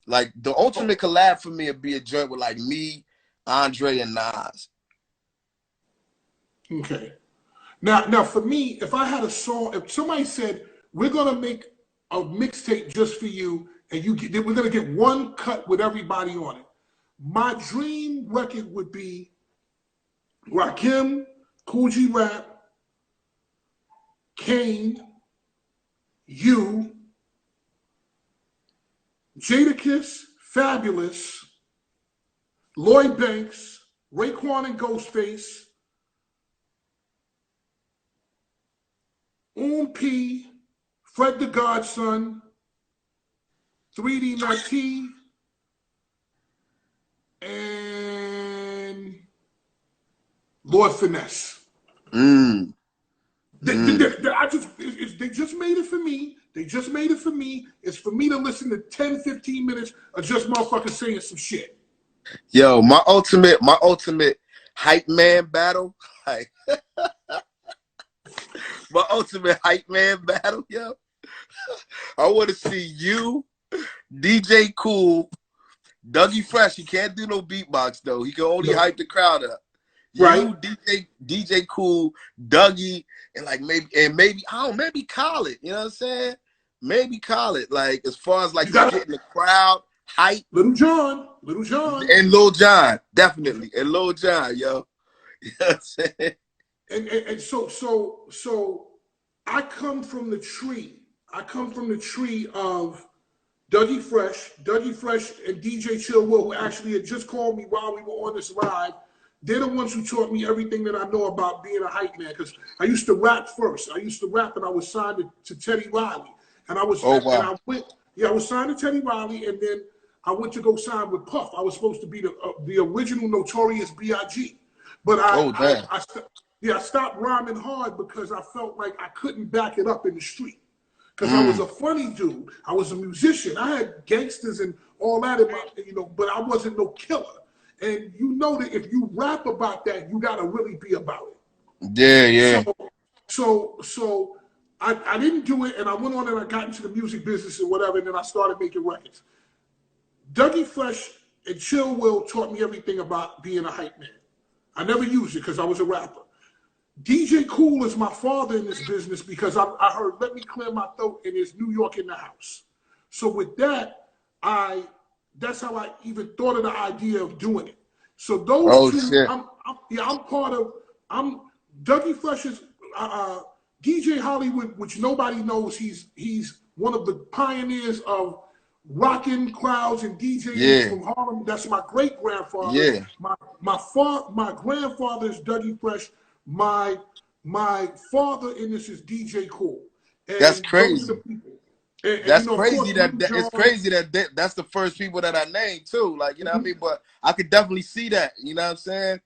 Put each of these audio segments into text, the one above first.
Like the ultimate collab for me would be a joint with like me, Andre, and Nas. Okay. Now for me, if I had a song, if somebody said we're gonna make a mixtape just for you, and we're gonna get one cut with everybody on it, my dream record would be Rakim, Kool G Rap, Kane, you, Jadakiss, Fabulous, Lloyd Banks, Raekwon and Ghostface, P, Fred the Godson, 3D Nutty, and Lord Finesse. They just made it for me. They just made it for me. It's for me to listen to 10, 15 minutes of just motherfuckers saying some shit. Yo, my ultimate hype man battle. Like, my ultimate hype man battle, yo. I want to see you, DJ Cool, Dougie Fresh. He can't do no beatbox though. He can only hype the crowd up. Right. You, DJ Cool, Dougie, and like maybe Khaled. You know what I'm saying? Maybe Khaled. Like as far as like getting the crowd hype. Little John, and Lil Jon, definitely, and Lil Jon, yo. You know what I'm saying? And so I come from the tree. I come from the tree of Dougie Fresh and DJ Chill Will, who actually had just called me while we were on this live. They're the ones who taught me everything that I know about being a hype man. Because I used to rap first. I used to rap, and I was signed to Teddy Riley. And I was, oh, wow. I was signed to Teddy Riley, and then I went to go sign with Puff. I was supposed to be the original Notorious B.I.G. But I stopped rhyming hard because I felt like I couldn't back it up in the street. Because I was a funny dude. I was a musician. I had gangsters and all that in my, but I wasn't no killer. And you know that if you rap about that, you gotta really be about it. Yeah. So I didn't do it, and I went on and I got into the music business and whatever, and then I started making records. Dougie Fresh and Chill Will taught me everything about being a hype man. I never used it because I was a rapper. DJ Cool is my father in this business because I heard "Let Me Clear My Throat" and there's New York in the house. So with that, that's how I even thought of the idea of doing it. So those two, shit. I'm part of. I'm Dougie Fresh's DJ Hollywood, which nobody knows. He's one of the pioneers of rocking crowds and DJing from Harlem. That's my great grandfather. Yeah. My grandfather is Dougie Fresh. My father in this is DJ Cool. And that's crazy. That's crazy. It's crazy that that's the first people that I named too. Like, you know what I mean? But I could definitely see that. You know what I'm saying?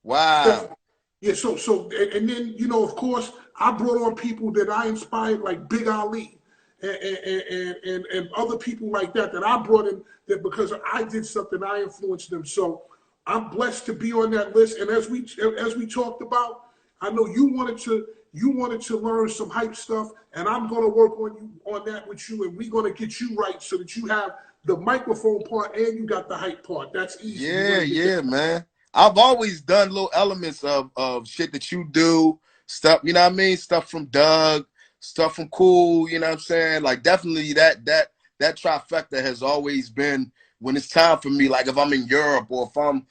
Wow. Yeah. So and then of course I brought on people that I inspired like Big Ali and other people like that I brought in that because I did something, I influenced them. So I'm blessed to be on that list. And as we talked about, I know you wanted to learn some hype stuff, and I'm going to work on that with you, and we're going to get you right so that you have the microphone part and you got the hype part. That's easy. Yeah, man. I've always done little elements of shit that you do, stuff, you know what I mean? Stuff from Doug, stuff from Cool, you know what I'm saying? Like definitely that trifecta has always been when it's time for me, like if I'm in Europe or if I'm,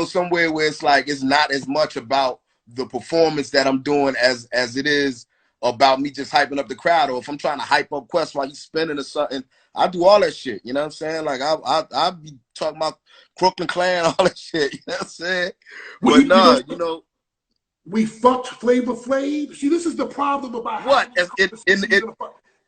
somewhere where it's like it's not as much about the performance that I'm doing as it is about me just hyping up the crowd, or if I'm trying to hype up Quest while he's spinning or something, I do all that shit. You know what I'm saying? Like I be talking about Crooklyn Clan, all that shit. You know what I'm saying? But we fucked Flavor Flav. See, this is the problem about what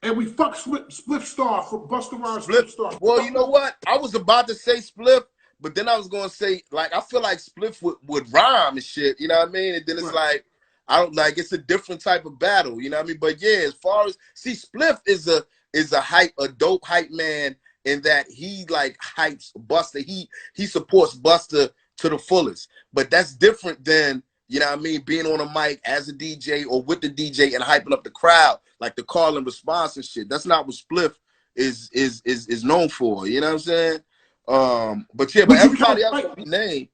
and we fucked Spliff Star for Busta Rhymes. Spliff Star. Well, you know what? I was about to say Spliff, but then I was gonna say, like, I feel like Spliff would rhyme and shit, you know what I mean? And then it's like, I don't like, it's a different type of battle, you know what I mean? But yeah, as far as Spliff is a dope hype man in that he like hypes Busta. He supports Busta to the fullest. But that's different than, you know what I mean, being on a mic as a DJ or with the DJ and hyping up the crowd, like the call and response and shit. That's not what Spliff is known for, you know what I'm saying? But yeah, but Would you count everybody else Fife? that we named,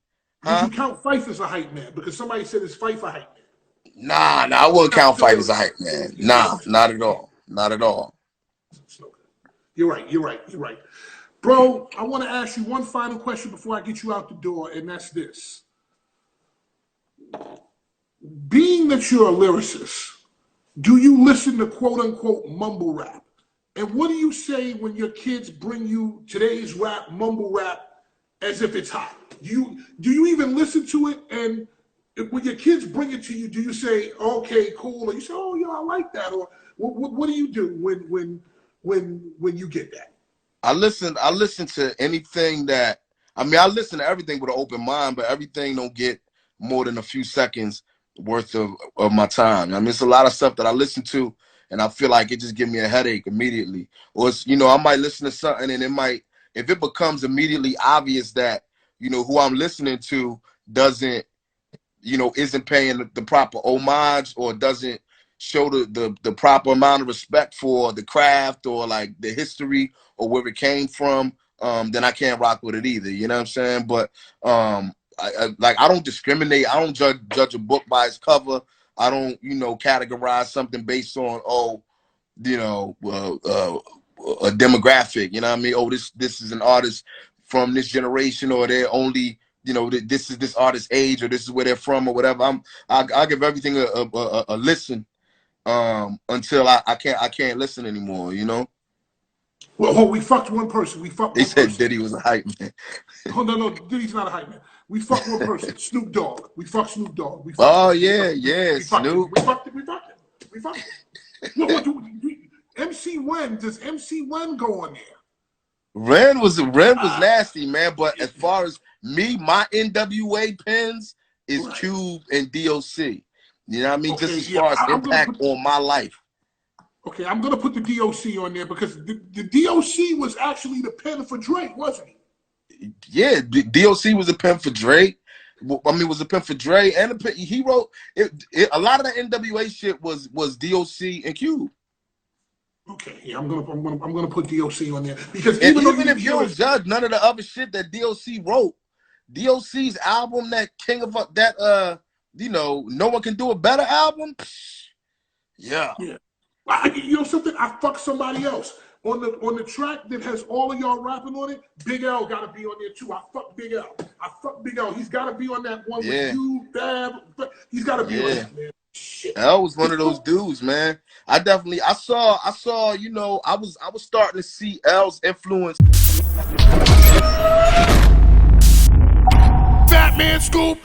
Would huh? you count Fife as a hype man? Because somebody said it's Fife a hype man. Nah, I wouldn't Count count still Fife as a lyrics. hype man. He's Nah, lyrics. not at all. Not at all. You're right. You're right. You're right. Bro, I want to ask you one final question before I get you out the door, and that's this. Being that you're a lyricist, do you listen to quote unquote mumble rap? And what do you say when your kids bring you today's rap, mumble rap, as if it's hot? Do you even listen to it? And when your kids bring it to you, do you say, okay, cool, or you say, oh yeah, I like that? Or what do you do when you get that? I listen to anything that, I mean, I listen to everything with an open mind, but everything don't get more than a few seconds worth of my time. I mean, it's a lot of stuff that I listen to and I feel like it just gives me a headache immediately. Or it's, I might listen to something and if it becomes immediately obvious that, who I'm listening to doesn't, isn't paying the proper homage or doesn't show the proper amount of respect for the craft or like the history or where it came from, then I can't rock with it either. You know what I'm saying? But I don't discriminate. I don't judge a book by its cover. I don't, categorize something based on a demographic. You know what I mean? Oh, this is an artist from this generation, or they're only this is this artist's age, or this is where they're from, or whatever. I give everything a listen until I can't listen anymore. Well, we fucked one person. We fucked They one said person. Diddy was a hype man. Oh no, Diddy's not a hype man. We fucked one person. Snoop Dogg. We fucked Snoop Dogg. We fucked Oh him. yeah, We fucked him. Snoop. We fucked him. We fucked him. We fucked him. What do MC Wen? Does MC Wen go on there? Ren was nasty, man. But as far as me, my NWA pins is Right. Cube and DOC. You know what I mean? Okay, Just as yeah, far as impact on my life. Okay, I'm gonna put the DOC on there because the DOC was actually the pen for Drake, wasn't he? Yeah, DOC was a pen for Drake. I mean, was a pen for Dre, and he wrote it. A lot of the NWA shit was DOC and Cube. Okay, yeah, I'm gonna put DOC on there because And even if you don't judge none of the other shit that DOC wrote, DOC's album, that King of that No One Can Do a Better album. Yeah. You know something? I fucked somebody else on the track that has all of y'all rapping on it. Big L got to be on there too. I fucked Big L. He's got to be on that one with you, Bab. He's got to be on that, man. Shit. L was one of those dudes, man. I saw. I was starting to see L's influence. Fatman Scoop.